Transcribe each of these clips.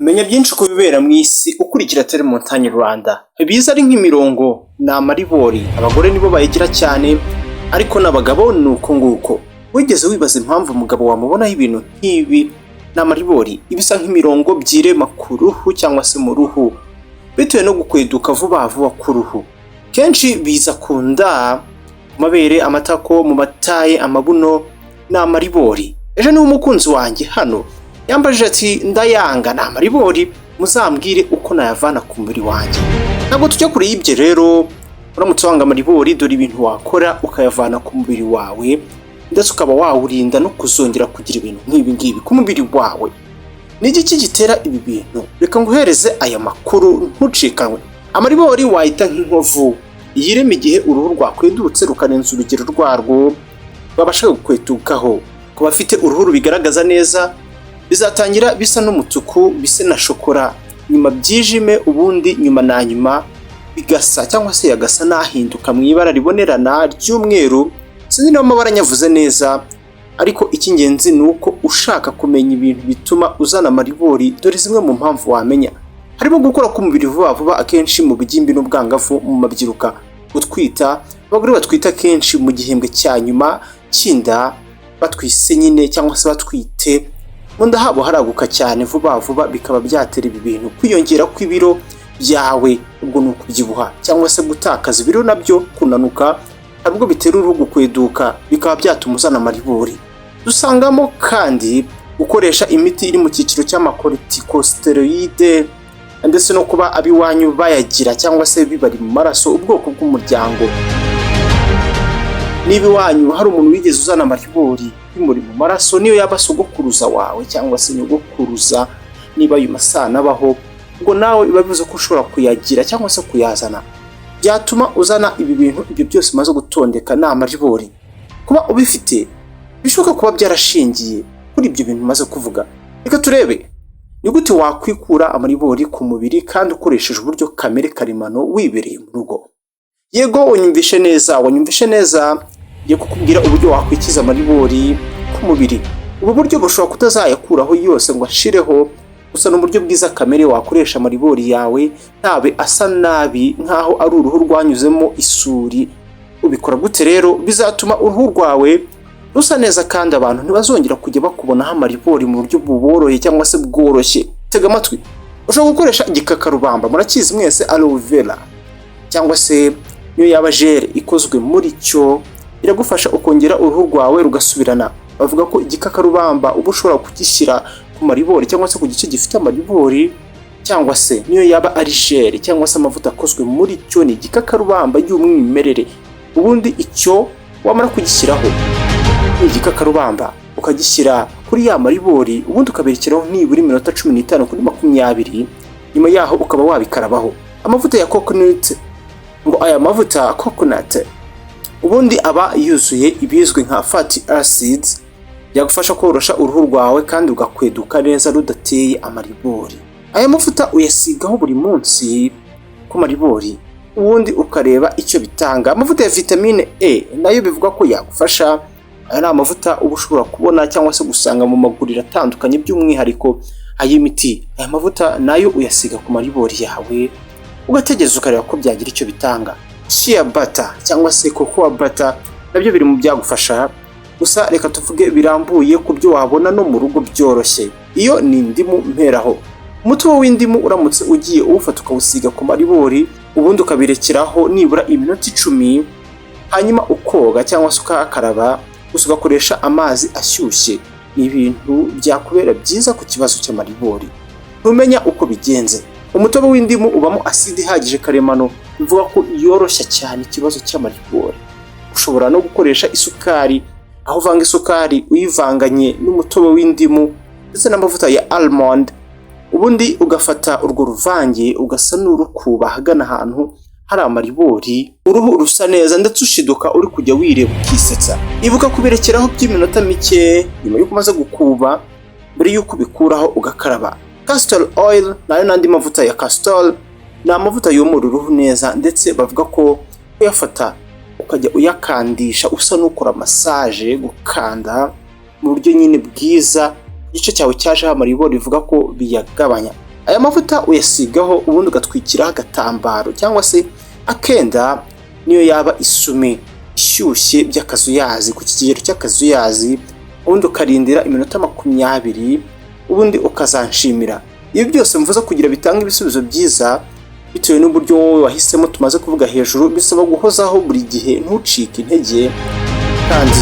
Menya byinshi ku bibera mu isi ukurikira Telemontagne Rwanda. Biza ari nk'imirongo ni amaribori, abagore nibo bayigira cyane ariko n'abagabo ni uko nguko. Wigeze wibaza impamvu umugabo wamubonaho ibintu nk'ibi? Ni amaribori ibisa nk'imirongo byirema ku ruhu cyangwa se mu ruhu bitewe no gukweduka vuba vuba ku ruhu. Kenshi biza ku nda, ku mabere, amatako, mu mataye, amabuno. Ni amaribori. Ejo niwe umukunzi wanjye hano yambajije ati ndayanga, ni amaribori, muzambwire uko nayavana ku mubiri wanjye. Ntabwo tujya kure y'ibyo rero. Uramutse wanga amaribori, dore ibintu wakora ukayavana ku mubiri wawe ndetse ukaba wawurinda no kuzongera kugira ibintu nk'ibi ngibi ku mubiri wawe. Ni iki gitera ibi bintu? Reka nguhereze aya makuru ntucikanwe. Amaribori wahita nk'inkovu yirema igihe uruhu rwakwedurutse rukarenza urugero rwarwo babasha gukwetukaho. Ku bafite uruhu rubigaragaza neza, bizatangira bisa n'umutuku, bisa na shokora, nyuma byijime, ubundi nyuma na nyuma bigasa cyangwa se yagasa nahinduka mu ibara ribonerana ry'umweru. Sinzi niba amabara nyavuze neza, ariko icy'ingenzi ni uko ushaka kumenya ibintu bituma uzana amaribori, dore zimwe mu mpamvu wamenya. Harimo gukora k'umubiri vuba vuba, akenshi mu bugimbi n'ubwangavu, mu mabyiruka, gutwita. Abagore batwita kenshi mu gihembwe cya nyuma cy'inda, batwise nyine cyangwa se batwite, mu nda habo haraguka cyane vuba vuba, bikaba byatera ibi bintu. Kwiyongera kw'ibiro byawe, ubwo ni ukubyibuha cyangwa se gutakaza ibiro, nabyo kunanuka, nabwo bitera uruhu gukweduka, bikaba byatuma uzana amaribori. Dusangamo kandi gukoresha imiti iri mu cyiciro cy'amakortikosteroide ndetse no kuba abiwanyu bayagira cyangwa se bibari mu maraso, ubwoko bw'umuryango. Niba iwanyu hari umuntu wigeze uzana amaribori bimuri mu maraso, niyo yaba sogokuruza wawe cyangwa se nyogokuruza, niba ayo masano abaho, ngo nawe biba bivuze ko ushobora kuyagira cyangwa se kuyazana, byatuma uzana ibi bintu. Ibyo byose umaze gutondeka ni amaribori. Kuba ubifite bishoboka kuba byarashingiye kuri ibyo bintu umaze kuvuga. Reka turebe ni gute wakwikura amaribori ku mubiri kandi ukoresheje uburyo kamere karemano wibereye mu rugo. Yego wanyumvishe neza, ngiye kukubwira uburyo wakwikiza amaribori ku mubiri. Ubu buryo bushobora kutazayakuraho yose ngo ashireho, gusa ni uburyo bwiza kamere wakoresha amaribori yawe ntabe asa nabi nkaho ari uruhu rwanyuzemo isuri. Ubikora gute rero? Bizatuma uruhu rwawe rusa neza kandi abantu ntibazongera kujya bakubonaho amaribori mu buryo buboroheye cyangwa se bworoshye. Tega amatwi. Ushobora gukoresha igikakarubamba, murakizi mwese, aloe vera, cyangwa se niyo yaba gel ikozwe muri cyo, iragufasha ukongera uruhu rwawe rugasubirana. Bavuga ko igikakarubamba uba ushobora kugishyira ku maribori cyangwa se ku gice gifite amaribori, cyangwa se niyo yaba ari gel cyangwa se amavuta akozwe muri cyo, ni igikakarubamba y'umwimerere. Ubundi icyo wamara kugishyiraho igikakarubamba ukagishyira kuri ya maribori, ubundi ukaberekeraho nibura iminota 15 kuri 20. Nyuma yaho ukaba wabikarabaho amavuta ya coconut. Ngo aya mavuta coconut ubundi aba yuzuye ibizwi nka fatty acids, byagufasha korosha uruhu rwawe kandi ugakweduka neza rudateye amaribori. Aya mavuta uyasigaho buri munsi ku maribori, ubundi ukareba icyo bitanga. Amavuta ya vitamine E nayo bivuga ko yagufasha. Aya ni amavuta uba ushobora kubona cyangwa se gusanga mu maguriro atandukanye, by'umwihariko ay'imiti. Aya mavuta nayo uyasiga ku maribori yawe, ugategereza ukareba ko byagira icyo bitanga. Shea butter cyangwa se cocoa butter nabyo biri mu byagufasha. Gusa reka tuvuge birambuye ku byo wabona no mu rugo byoroshye. Iyo ni indimu mperaho. Umutobe w'indimu uramutse ugiye uwufata ukawusiga ku maribori, ubundi ukabirekeraho nibura iminota 10, hanyuma ukoga cyangwa se ukakaraba, gusa ugakoresha amazi ashyushye. Ni ibintu byakubera byiza ku kibazo cy'amaribori. Ntumenya uko bigenze. Umutobe w'indimu ubamo aside ihagije karemano, bivuga ko yoroshya cyane ikibazo cy'amaribori. Ushobora no gukoresha isukari, aho uvanga isukari uyivanganye n'umutobe w'indimu ndetse n'amavuta ya almond, ubundi ugafata urwo ruvange ugasa n'urukuba hagana ahantu hari amaribori, uruhu rusa neza ndetse ushiduka uri kujya wireba ukisetsa. Ibuka kubirekeraho by'iminota mike. Nyuma y'uko umaze gukuba, mbere y'uko ubikuraho ugakaraba. Castor oil nayo n'andi mavuta ya castor ni amavuta yomora uruhu neza, ndetse bavuga ko uyafata ukajya uyakandisha usa n'ukora massage, gukanda mu buryo nyine bwiza igice cyawe cyaje amaribori, bivuga ko biyagabanya. aya mavuta uyasigaho ubundi ugatwikiraho agatambaro cyangwa se akenda niyo yaba isume ishyushye by'akazuyazi ku kigero cy'akazuyazi, ubundi ukarindira iminota 20 ubundi ukazanshimira. Ibi byose mvuze kugira bitanga ibisubizo byiza bitewe n'uburyo wowe wahisemo tumaze kuvuga hejuru, bisaba guhozaho buri gihe ntucike intege, kandi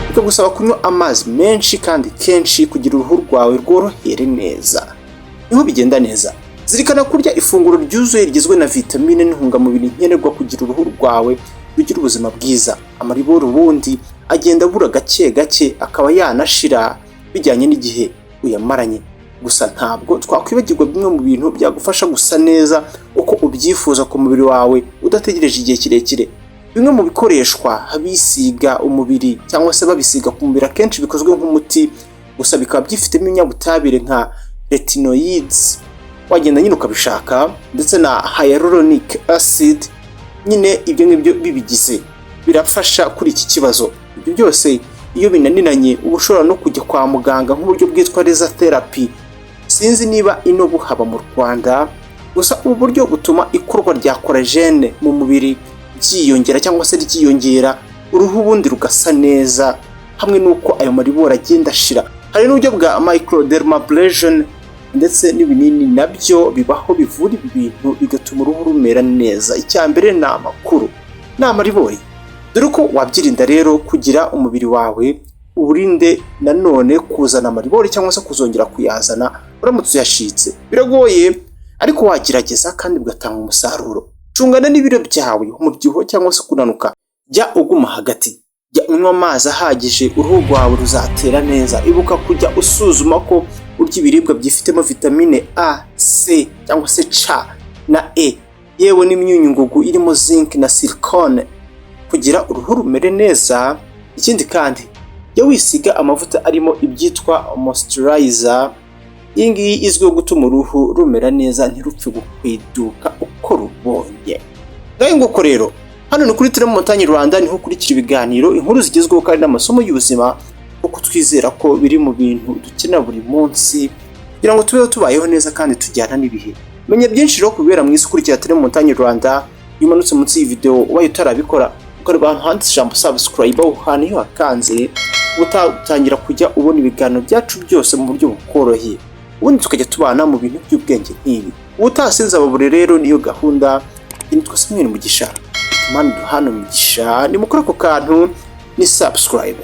bikagusaba kunywa amazi menshi kandi kenshi kugira uruhu rwawe rworohere neza. Niho bigenda neza. Zirikana kurya ifunguro ryuzuye rigizwe na vitamine n'intungamubiri nkenerwa kugira uruhu rwawe rugira ubuzima bwiza. Amaribori ubundi agenda abura gake gake akaba yanashira bijyanye n'igihe uyamaranye. Gusa ntabwo twakwibagirwa bimwe mu bintu byagufasha gusa neza uko ubyifuza ku mubiri wawe udategereje igihe kirekire. Bimwe mu bikoreshwa bisiga umubiri cyangwa se babisiga ku mubiri akenshi bikozwe nk'umuti, gusa bikaba byifitemo ibinyabutabire nka retinoids, wagenda nyine ukabishaka, ndetse na hyaluronic acid. Nyine ibyo ngibyo bibigize birafasha kuri iki kibazo. Ibyo byose iyo binaniranye uba ushobora no kujya kwa muganga nk'uburyo bwitwa laser therapy. Sinzi niba ino buhaba mu Rwanda, gusa ubu buryo butuma ikorwa rya collagen mu mubiri byiyongera cyangwa se ryiyongera, uruhu ubundi rugasa neza hamwe n'uko ayo maribori agenda ashira. Hari n'uburyo bwa microdermabrasion ndetse n'ibinini nabyo bibaho bivura ibi bintu bigatuma uruhu rumera neza. Icyambere ni amakuru, ni amaribori. Dore ko wabyirinda rero kugira umubiri wawe uburinde nanone kuzana amaribori cyangwa se kuzongera kuyazana uramutse uyashitse. Biragoye ariko wagerageza kandi bigatanga umusaruro. Cungana n'ibiro byawe, umubyibuho cyangwa se kunanuka, jya uguma hagati. Jya unywa amazi ahagije, uruhu rwawe ruzatera neza. Ibuka kujya usuzuma ko urya ibiribwa byifitemo vitamine A, C cyangwa se C na E, yewe n'imyunyungugu irimo zinc na silicone kugira uruhu rumere neza. Ikindi kandi jya wisiga amavuta arimo ibyitwa moisturizer. Iyi ngiyi izwiho gutuma uruhu rumera neza ntirupfe gukwiduka uko rubonye. Ngaho nguko rero, hano ni kuri Montagne Rwanda, niho ukurikira ibiganiro, inkuru zigezweho kandi n'amasomo y'ubuzima, kuko twizera ko biri mu bintu dukenera buri munsi kugira ngo tubeho tubayeho neza kandi tujyana n'ibihe. Menya byinshi rero kubera mu isi ukurikira Montagne Rwanda. Iyo umanutse munsi y'iyi video ubaye utarabikora, ukareba ahantu handitse ijambo subscribe aho hantu iyo hakanze, utangira kujya ubona ibiganiro byacu byose mu buryo bukoroheye, ubundi tukajya tubana mu bintu by'ubwenge nk'ibi. Utasinze ababure rero niyo gahunda. Nitwa Samuel Mugisha, Imana duhana umugisha. Ni mukora ako kantu ni subscribe.